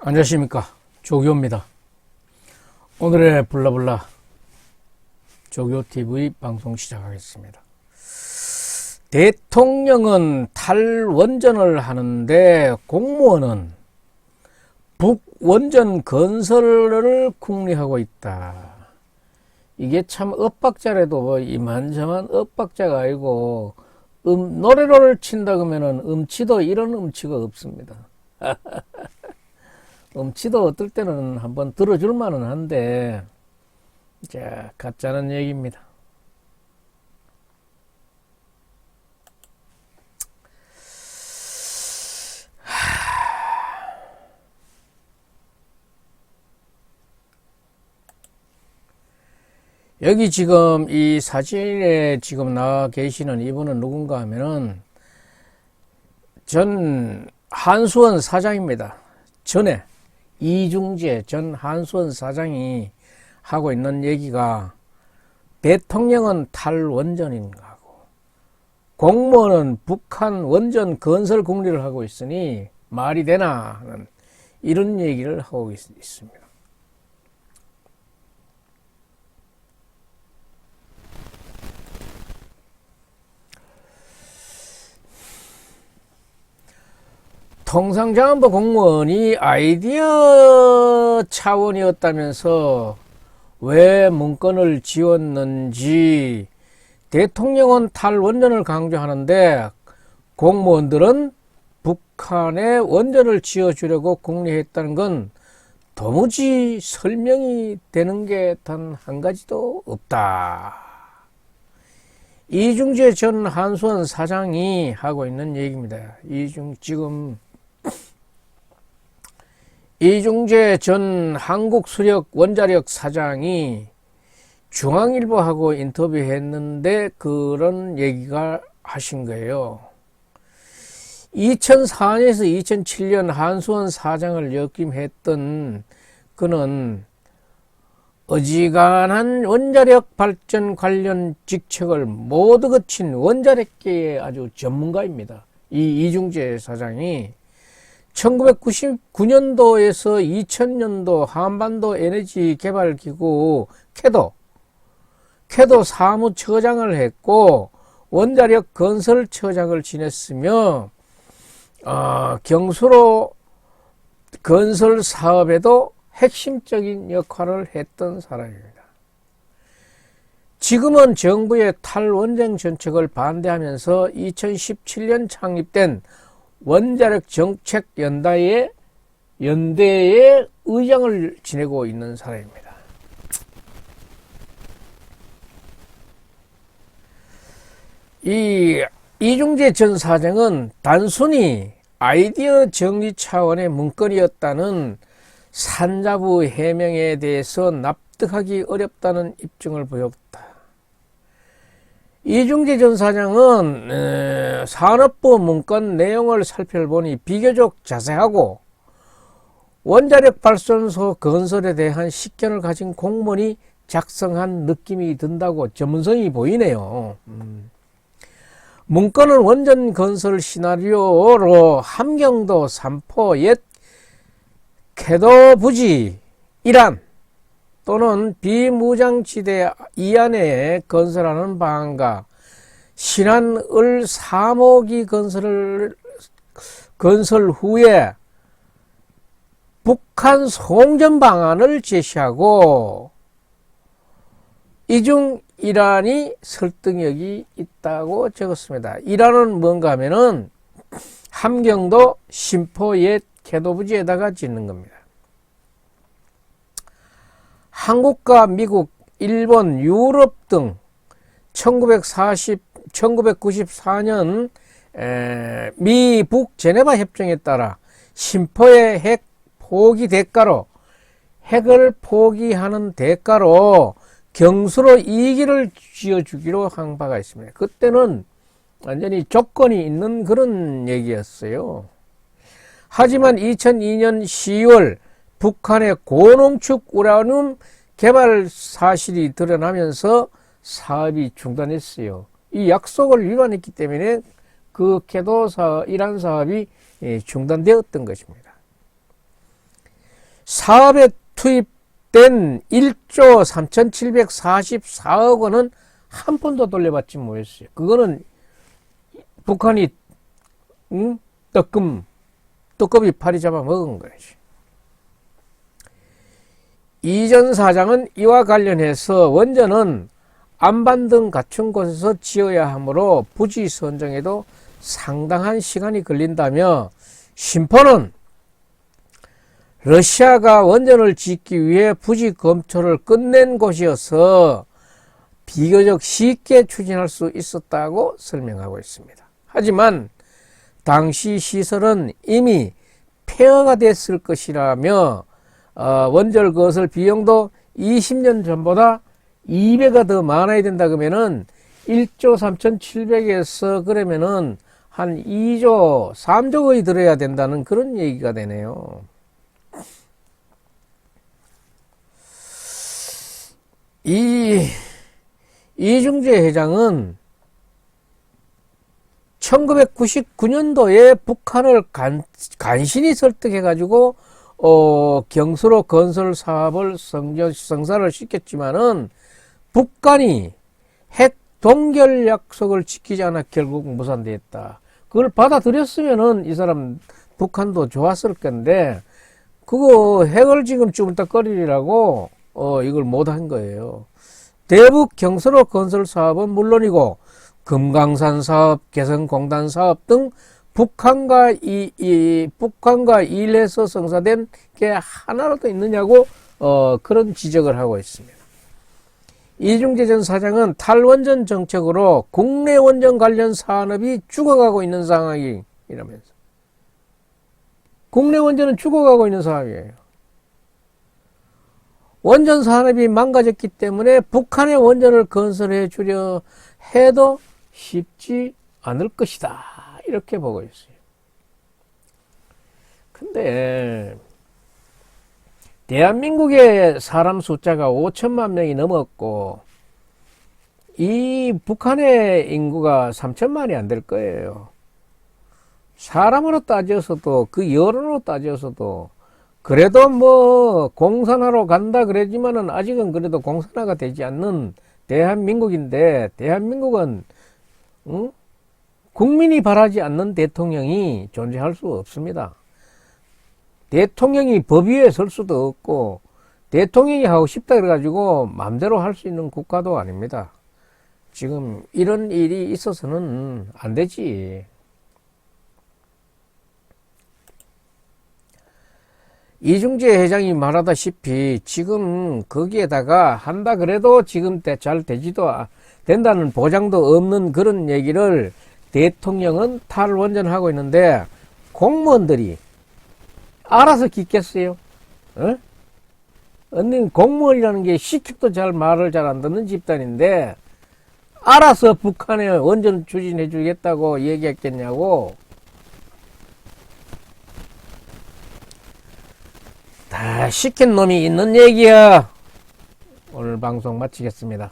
안녕하십니까, 조교입니다. 오늘의 블라블라 조교TV 방송 시작하겠습니다. 대통령은 탈원전을 하는데 공무원은 북원전 건설을 궁리하고 있다. 이게 참 엇박자라도 이만저만 엇박자가 아니고 노래를 친다 그러면은 음치도 이런 음치가 없습니다. 음치도 어떨 때는 한번 들어줄 만은 한데, 자, 가짜는 얘기입니다. 여기 지금 이 사진에 지금 나와 계시는 이분은 누군가 하면은 전 한수원 사장입니다. 전에 이중재 전 한수원 사장이 하고 있는 얘기가 대통령은 탈원전인가 하고 공무원은 북한 원전 건설 궁리를 하고 있으니 말이 되나 하는 이런 얘기를 하고 있습니다. 통상자원부 공무원이 아이디어 차원이었다면서 왜 문건을 지웠는지, 대통령은 탈원전을 강조하는데 공무원들은 북한에 원전을 지어주려고 궁리했다는 건 도무지 설명이 되는 게 단 한 가지도 없다. 이중재 전 한수원 사장이 하고 있는 얘기입니다. 지금 이중재 전 한국수력 원자력 사장이 중앙일보하고 인터뷰했는데 그런 얘기가 하신 거예요. 2004년에서 2007년 한수원 사장을 역임했던 그는 어지간한 원자력 발전 관련 직책을 모두 거친 원자력계의 아주 전문가입니다. 이 이중재 사장이 1999년도에서 2000년도 한반도 에너지 개발 기구 캐도 사무처장을 했고 원자력 건설처장을 지냈으며 경수로 건설 사업에도 핵심적인 역할을 했던 사람입니다. 지금은 정부의 탈원전 정책을 반대하면서 2017년 창립된 원자력 정책 연대의 의장을 지내고 있는 사람입니다. 이 이중재 전 사장은 단순히 아이디어 정리 차원의 문건이었다는 산자부 해명에 대해서 납득하기 어렵다는 입증을 보였다. 이중재 전 사장은 산업부 문건 내용을 살펴보니 비교적 자세하고 원자력 발전소 건설에 대한 식견을 가진 공무원이 작성한 느낌이 든다고 전문성이 보이네요. 문건은 원전 건설 시나리오로 함경도, 삼포, 옛 캐도 부지 이란 또는 비무장지대 이안에 건설하는 방안과 신안을 3호기 건설 후에 북한 송전 방안을 제시하고 이중 이란이 설득력이 있다고 적었습니다. 이란은 뭔가 하면은 함경도, 신포 옛 캐도부지에다가 짓는 겁니다. 한국과 미국, 일본, 유럽 등 1994년 미북 제네바 협정에 따라 신포의 핵 포기 대가로 핵을 포기하는 대가로 경수로 2기를 지어주기로 한 바가 있습니다. 그때는 완전히 조건이 있는 그런 얘기였어요. 하지만 2002년 10월 북한의 고농축 우라늄 개발 사실이 드러나면서 사업이 중단했어요. 이 약속을 위반했기 때문에 그 이란 사업이 중단되었던 것입니다. 사업에 투입된 1조 3,744억 원은 한 푼도 돌려받지 못했어요. 그거는 북한이 떡급이 파리 잡아 먹은 거지. 이 전 사장은 이와 관련해서 원전은 안반 등 갖춘 곳에서 지어야 하므로 부지 선정에도 상당한 시간이 걸린다며 심포는 러시아가 원전을 짓기 위해 부지 검토를 끝낸 곳이어서 비교적 쉽게 추진할 수 있었다고 설명하고 있습니다. 하지만 당시 시설은 이미 폐허가 됐을 것이라며 원전 건설 비용도 20년 전보다 2배가 더 많아야 된다 그러면은 1조 3,700에서 그러면은 한 2조 3조 거의 들어야 된다는 그런 얘기가 되네요. 이중재 회장은 1999년도에 북한을 간신히 설득해가지고 경수로 건설 사업을 성사를 시켰지만은 북한이 핵 동결 약속을 지키지 않아 결국 무산됐다. 그걸 받아들였으면은 이 사람 북한도 좋았을 건데 그거 핵을 지금 쭈물딱거리라고 이걸 못한 거예요. 대북 경수로 건설 사업은 물론이고 금강산 사업, 개성공단 사업 등 북한과 일해서 성사된 게 하나라도 있느냐고 그런 지적을 하고 있습니다. 이중재 전 사장은 탈원전 정책으로 국내 원전 관련 산업이 죽어가고 있는 상황이라면서. 국내 원전은 죽어가고 있는 상황이에요. 원전 산업이 망가졌기 때문에 북한의 원전을 건설해 주려 해도 쉽지 않을 것이다. 이렇게 보고 있어요. 근데 대한민국의 사람 숫자가 5천만 명이 넘었고 이 북한의 인구가 3천만이 안 될 거예요. 사람으로 따져서도 그 여론으로 따져서도 그래도 뭐 공산화로 간다 그러지만은 아직은 그래도 공산화가 되지 않는 대한민국인데 대한민국은 국민이 바라지 않는 대통령이 존재할 수 없습니다. 대통령이 법 위에 설 수도 없고 대통령이 하고 싶다 그래가지고 마음대로 할 수 있는 국가도 아닙니다. 지금 이런 일이 있어서는 안 되지. 이중재 회장이 말하다시피 지금 거기에다가 한다 그래도 지금 잘 되지도 된다는 보장도 없는 그런 얘기를 대통령은 탈원전하고 있는데 공무원들이 알아서 짓겠어요? 언니 공무원이라는 게 시켜도 말을 잘 안 듣는 집단인데 알아서 북한에 원전 추진해 주겠다고 얘기했겠냐고. 다 시킨 놈이 있는 얘기야. 오늘 방송 마치겠습니다.